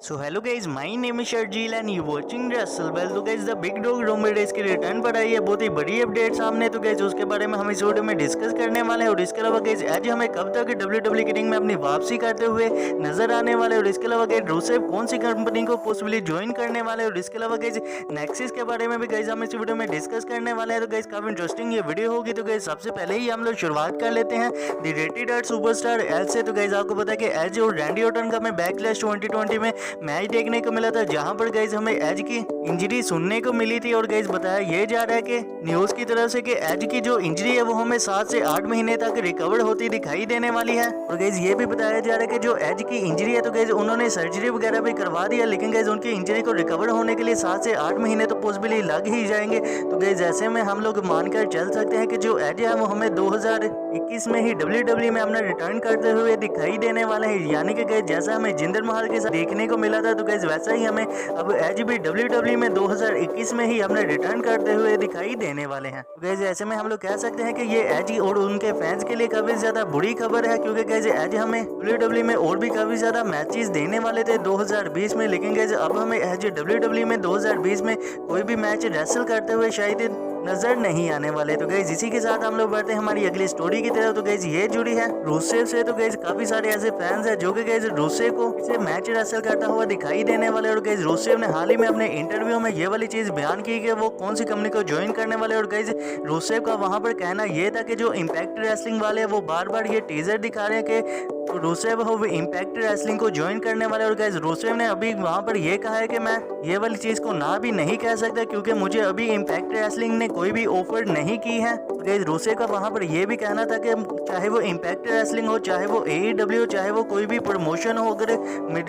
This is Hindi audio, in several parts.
So hello guys, my name is Sharjeel and you watching Wrestlebell. तो guys the big dog Roman Reigns की रिटर्न पर आई है बहुत ही बड़ी अपडेट सामने। तो गाइज उसके बारे में हम इस वीडियो में डिस्कस करने वाले हैं। और इसके अलावा गाइज आज हमें कब तक WWE की रिंग में अपनी वापसी करते हुए नजर आने वाले। और इसके अलावा गाइज रूसेव कौन सी कंपनी को पॉसिबली ज्वाइन करने वाले। और इसके अलावा गाइज नेक्सिस के बारे में भी गाइज हम इस वीडियो में डिस्कस करने वाले हैं। तो गाइज काफी इंटरेस्टिंग ये वीडियो होगी। तो गाइज सबसे पहले ही हम लोग शुरुआत कर लेते हैं the rated art superstar age से। तो गाइज आपको पता है कि एज और रैंडी ऑर्टन का हमें बैकलैश 2020 में मैच देखने को मिला था, जहां पर गाइज हमें एज की इंजरी सुनने को मिली थी। और गाइज बताया ये जा रहा है कि न्यूज की तरफ से कि एज की जो इंजरी है वो हमें 7 से 8 महीने तक रिकवर होती दिखाई देने वाली है। और गाइज ये भी बताया जा रहा है कि जो एज की इंजरी है तो गाइज उन्होंने सर्जरी वगैरह भी करवा दिया, लेकिन गाइज उनकी इंजरी को रिकवर होने के लिए 7 से 8 महीने तो पॉसिबली लग ही जाएंगे। तो गाइज ऐसे में हम लोग मानकर चल सकते हैं कि जो एज है वो हमें 2021 में ही WWE में अपना रिटर्न करते हुए दिखाई देने वाले हैं। यानी कि गाइज जैसा हमें जिंदर महल के साथ देखने को मिला था, तो गाइज वैसा ही हमें अब एज भी WWE में 2021 में ही अपने रिटर्न करते हुए दिखाई देने वाले हैं। तो गाइज ऐसे में हम लोग कह सकते हैं कि ये एज और उनके फैंस के लिए काफी ज्यादा बुरी खबर है, क्योंकि गाइज एज हमें WWE में और भी काफी ज्यादा मैचेस देने वाले थे 2020 में, लेकिन गाइज अब हमें एज WWE में 2020 में कोई भी मैच रेसल करते हुए शायद नजर नहीं आने वाले। तो गाइज इसी के साथ हम लोग बढ़ते हैं हमारी अगली स्टोरी की तरफ। तो गाइज ये जुड़ी है रूसेव से। तो गाइज काफी सारे ऐसे फैंस हैं जो कि गाइज रूसेव को इसे मैच रेसल करता हुआ दिखाई देने वाले। और गाइज रूसेव ने हाल ही में अपने इंटरव्यू में ये वाली चीज बयान की कि वो कौन सी कंपनी को ज्वाइन करने वाले। और गाइज रूसेव का वहां पर कहना ये था कि जो इम्पैक्ट रेसलिंग वाले वो बार बार ये टीजर दिखा रहे हैं कि रूसेव हो वो इम्पैक्ट रेसलिंग को ज्वाइन करने वाले। और गाइज रूसेव ने अभी वहां पर ये कहा है कि मैं ये वाली चीज को ना भी नहीं कह सकता, क्योंकि मुझे अभी इम्पैक्ट रेसलिंग ने कोई भी ऑफर नहीं की है। गाइज रूसेव का वहां पर ये भी कहना था कि चाहे वो इम्पैक्ट रेसलिंग हो, चाहे वो AEW, चाहे वो कोई भी प्रमोशन हो, अगर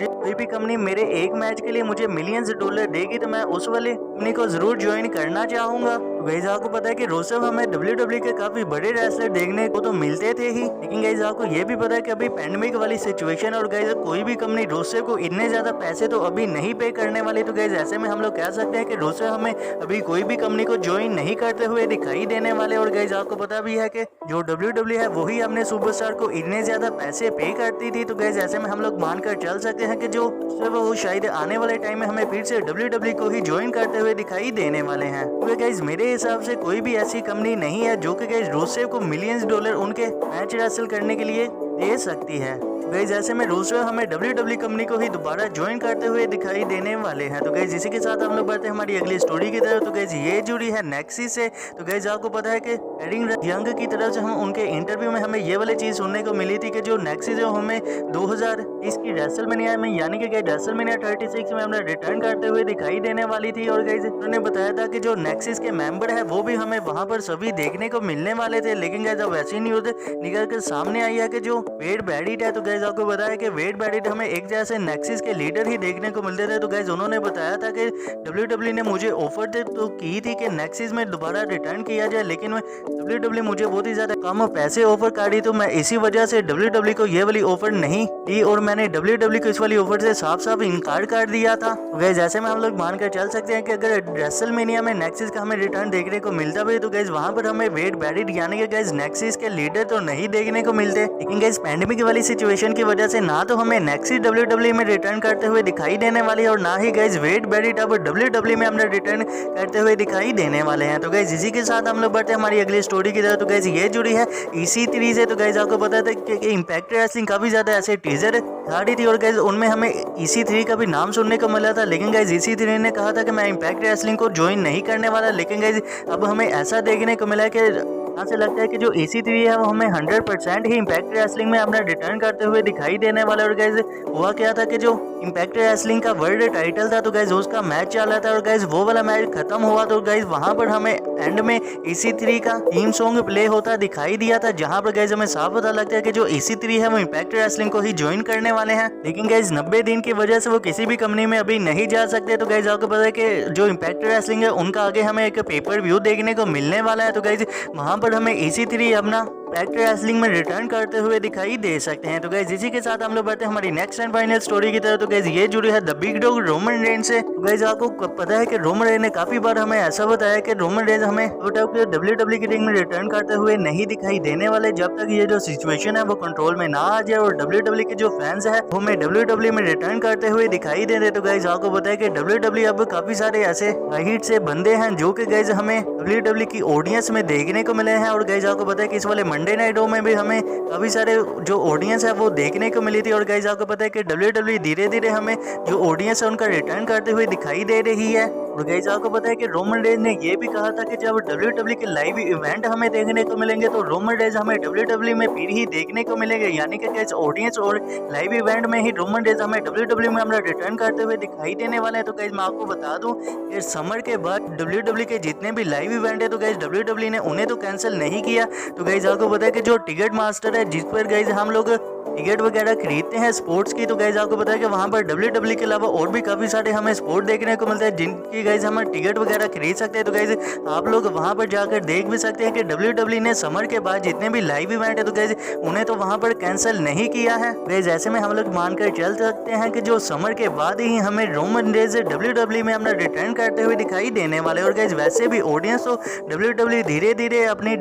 कोई भी कंपनी मेरे एक मैच के लिए मुझे मिलियंस डॉलर देगी तो मैं उस वाले कंपनी को जरूर ज्वाइन करना चाहूंगा। गाइज आपको पता है कि रूसेव हमें WWE के काफी बड़े रेसलर देखने को तो मिलते थे ही, लेकिन गाइज आपको ये भी पता है कि अभी पैंडेमिक वाली सिचुएशन और गाइज कोई भी कंपनी रूसेव को इतने ज्यादा पैसे तो अभी नहीं पे करने वाली। तो गाइज ऐसे में हम लोग कह सकते हैं कि रूसेव हमें अभी कोई भी कंपनी को ज्वाइन नहीं करते हुए दिखाई देने वाले। और गाइज आपको पता भी है कि जो WWE है वही अपने सुपरस्टार को इतने ज्यादा पैसे पे करती थी। तो गाइज ऐसे में हम लोग मानकर चल सकते हैं कि जो वो शायद आने वाले टाइम में हमें फिर से WWE को ही ज्वाइन करते हुए दिखाई देने वाले हैं। तो गाइज मेरे हिसाब से कोई भी ऐसी कंपनी नहीं है जो कि गाइज रूसेव को मिलियंस डॉलर उनके मैच रेसल करने के लिए दे सकती है। गाइज ऐसे में रूसेव हमें WWE कंपनी को ही दोबारा ज्वाइन करते हुए दिखाई देने वाले हैं। तो गाइज इसी के साथ हम लोग बढ़ते हैं हमारी अगली स्टोरी की तरफ। तो गाइज ये जुड़ी है नेक्सिस से। तो गाइज आपको पता है कि एडिंग यंग की तरफ से हम उनके इंटरव्यू में हमें ये वाली चीज सुनने को मिली थी कि जो नेक्सिस है हमें 2020 की रेसलमेनिया में यानी कि गाइज रेसलमेनिया 36 में हमें रिटर्न करते हुए दिखाई देने वाली थी। और गाइज उन्होंने बताया था कि जो नेक्सिस के मेंबर है वो भी हमें वहां पर सभी देखने को मिलने वाले थे, लेकिन गाइज अब ऐसी न्यूज निकल कर सामने आई है कि जो वेड बैरिट है, तो गाइज आपको बताया कि वेड बैरिट हमें एक जैसे नेक्सिस के लीडर ही देखने को मिलते थे। तो गाइज उन्होंने बताया था कि WWE ने मुझे ऑफर तो की थी कि नेक्सिस में दोबारा रिटर्न किया जाए, लेकिन WWE मुझे बहुत ही ज्यादा कम पैसे ऑफर कर दी, तो मैं इसी वजह से WWE को ये वाली ऑफर नहीं दी और मैंने WWE को इस वाली ऑफर से साफ साफ इनकार कर दिया था। तो गाइज ऐसे में हम लोग मानकर चल सकते हैं कि अगर रेसलमेनिया में नेक्सिस का हमें रिटर्न देखने को मिलता भी तो गाइज वहां पर हमें वेड बैरिट यानी कि गाइज नेक्सिस के लीडर तो नहीं देखने को मिलते, लेकिन गाइज पैंडेमिक वाली सिचुएशन की वजह से ना तो हमें नेक्सिस WWE में रिटर्न करते हुए दिखाई देने वाली है और ना ही गाइज वेड बैरिट अब WWE में हमने रिटर्न करते हुए दिखाई देने वाले हैं। तो गाइज इसी के साथ हम लोग बढ़ते हैं हमारी अगली स्टोरी की तरफ। तो गाइज ये जुड़ी है EC3 से। तो गाइज आपको पता था कि इम्पैक्ट रेसलिंग काफी ज्यादा ऐसे टीजर आ रही थी और गाइज उनमें हमें EC3 का भी नाम सुनने को मिला था, लेकिन गाइज EC3 ने कहा था कि मैं इम्पैक्ट रेसलिंग को ज्वाइन नहीं करने वाला। लेकिन गाइज अब हमें ऐसा देखने को मिला है कि यहाँ से लगता है कि जो EC3 है वो हमें 100% ही इम्पैक्ट रेसलिंग में अपना रिटर्न करते हुए दिखाई देने वाला। और गाइज हुआ क्या था कि जो इम्पैक्ट रेसलिंग का वर्ल्ड टाइटल था तो गाइज उसका मैच चल रहा था और गाइज वो वाला मैच खत्म हुआ तो गाइज वहां पर हमें एंड में EC3 का थीम सॉन्ग प्ले होता दिखाई दिया था, जहां पर गाइज हमें साफ पता लगता है कि जो EC3 है वो इम्पैक्ट रेसलिंग को ही ज्वाइन करने वाले हैं। लेकिन गाइज 90 दिन की वजह से वो किसी भी कंपनी में अभी नहीं जा सकते। तो गाइज आपको पता है कि जो इम्पैक्ट रेसलिंग है उनका आगे हमें एक पेपर व्यू देखने को मिलने वाला है। तो गाइज वहां पर हमें EC3 अपना इम्पैक्ट रेसलिंग में रिटर्न करते हुए दिखाई दे सकते हैं। तो गाइस इसी के साथ हम लोग बढ़ते हैं हमारी नेक्स्ट एंड फाइनल स्टोरी की तरफ। तो गाइस ये जुड़ी है the big dog Roman Reigns से। तो गाइस आपको पता है कि रोमन रेंज ने काफी बार हमें ऐसा बताया कि रोमन रेंज हमें WWE की रिंग में रिटर्न करते हुए नहीं दिखाई देने वाले जब तक ये जो सिचुएशन है वो कंट्रोल में ना आ जाए और WWE के जो फैंस है वो हमें WWE में रिटर्न करते हुए दिखाई दे रहे। तो गाइस आपको पता है कि WWE अब काफी सारे ऐसे हिट से बंदे हैं जो कि गाइस हमें WWE की ऑडियंस में देखने को मिले हैं। और गाइस आपको पता है कि इस वाले मंडे नाइट में भी हमें काफी सारे जो ऑडियंस है वो देखने को मिली थी। और गाइस आपको पता है कि WWE धीरे धीरे हमें जो ऑडियंस है उनका रिटर्न करते हुए दिखाई दे रही है। और गाइस आपको पता है कि रोमन रेंज ने ये भी कहा था कि जब WWE के लाइव इवेंट हमें देखने को मिलेंगे तो रोमन रेंज हमें WWE में फिर ही देखने को मिलेंगे, यानी कि गाइस ऑडियंस और लाइव इवेंट में ही रोमन रेंज हमें WWE में हमारा रिटर्न करते हुए दिखाई देने वाले हैं। तो गाइस मैं आपको बता दूं कि समर के बाद WWE के जितने भी लाइव इवेंट है तो गाइस WWE ने उन्हें तो कैंसिल नहीं किया। तो गाइस आपको पता है कि जो टिकट मास्टर है जिस पर गाइस हम लोग टिकट वगैरह खरीदते हैं स्पोर्ट्स की, तो गाइस आपको पता है कि वहां पर WWE के अलावा और भी काफी सारे हमें स्पोर्ट देखने को मिलते हैं जिनकी गाइस हम टिकट वगैरह खरीद सकते हैं। तो गाइस आप लोग वहां पर जाकर देख भी सकते हैं कि WWE ने समर के बाद जितने भी लाइव इवेंट है तो गाइस उन्हें तो वहां पर कैंसिल नहीं किया है। गाइस ऐसे में हम लोग मानकर चल सकते हैं कि जो समर के बाद ही हमें रोमन रेंज WWE में अपना रिटर्न करते हुए दिखाई देने वाले। और गाइस वैसे भी ऑडियंस तो WWE धीरे धीरे अपनी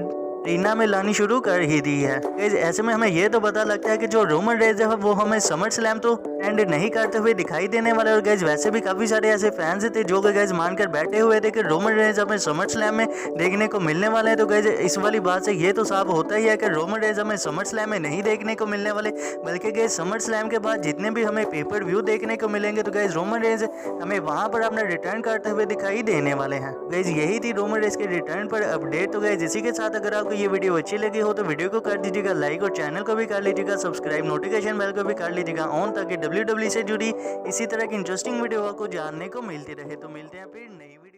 रीना में लानी शुरू कर ही दी है। ऐसे में हमें ये तो पता लगता है कि जो रोमन रेंज है वो हमें समर स्लैम तो एंड नहीं करते हुए दिखाई देने वाले। और गाइस वैसे भी काफी सारे ऐसे फैंस थे जो गाइस मानकर बैठे हुए थे कि रोमन रेंज हमें समर स्लैम में देखने को मिलने वाले हैं। तो गाइस इस वाली बात से ये तो साफ होता ही है कि रोमन रेंज हमें समर स्लैम में नहीं देखने को मिलने वाले, बल्कि गाइस समर स्लैम के बाद जितने भी हमें पेपर व्यू देखने को मिलेंगे तो गाइस रोमन रेंज हमें वहां पर अपना रिटर्न करते हुए दिखाई देने वाले हैं। गाइस यही थी रोमन रेंज के रिटर्न पर अपडेट। तो गाइस इसी के साथ अगर आपको ये वीडियो अच्छी लगी हो तो वीडियो को कर दीजिएगा लाइक और चैनल को भी कर लीजिएगा सब्सक्राइब, नोटिफिकेशन बेल को भी कर लीजिएगा ऑन, ताकि WWE से जुड़ी इसी तरह की इंटरेस्टिंग वीडियो आपको जानने को मिलती रहे। तो मिलते हैं फिर नई वीडियो।